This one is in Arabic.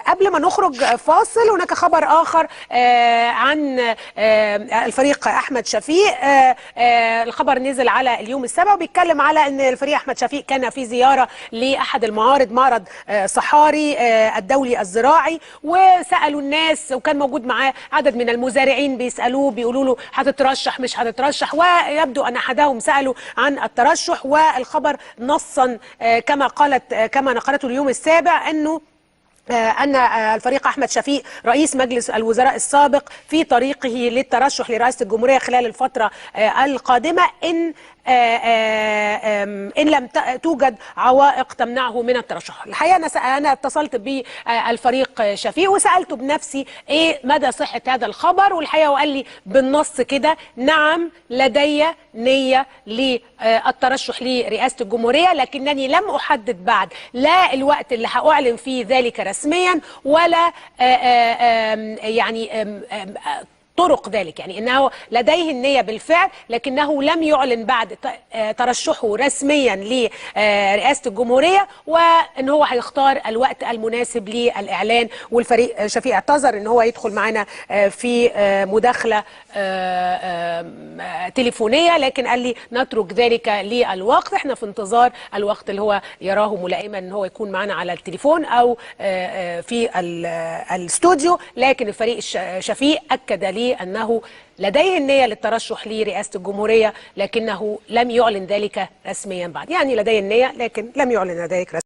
قبل ما نخرج فاصل، هناك خبر آخر عن الفريق أحمد شفيق. الخبر نزل على اليوم السابع وبيتكلم على أن الفريق أحمد شفيق كان في زيارة لأحد المعارض، معرض صحاري الدولي الزراعي، وسألوا الناس وكان موجود معاه عدد من المزارعين بيسألوه بيقولوا له هتترشح مش هتترشح، ويبدو أن أحدهم سألوا عن الترشح. والخبر نصا كما نقلته اليوم السابع أن الفريق أحمد شفيق رئيس مجلس الوزراء السابق في طريقه للترشح لرئاسة الجمهورية خلال الفترة القادمة إن لم توجد عوائق تمنعه من الترشح. الحقيقة أنا اتصلت بالفريق شفيق وسألته بنفسي إيه مدى صحة هذا الخبر، والحقيقة وقال لي بالنص كده: نعم، لدي نية للترشح لرئاسة الجمهورية، لكنني لم أحدد بعد لا الوقت اللي هأعلن فيه ذلك رسميا ولا طرق ذلك، يعني انه لديه النية بالفعل، لكنه لم يعلن بعد ترشحه رسميا لرئاسة الجمهورية، وان هو هيختار الوقت المناسب للاعلان. والفريق شفيق اعتذر ان هو يدخل معنا في مداخلة تليفونية، لكن قال لي نترك ذلك للوقت، احنا في انتظار الوقت اللي هو يراه ملائما ان هو يكون معنا على التليفون او في الاستوديو. لكن الفريق شفيق اكد لي أنه لديه النية للترشح لرئاسة الجمهورية، لكنه لم يعلن ذلك رسميا بعد. يعني لديه النية لكن لم يعلن ذلك رسميا.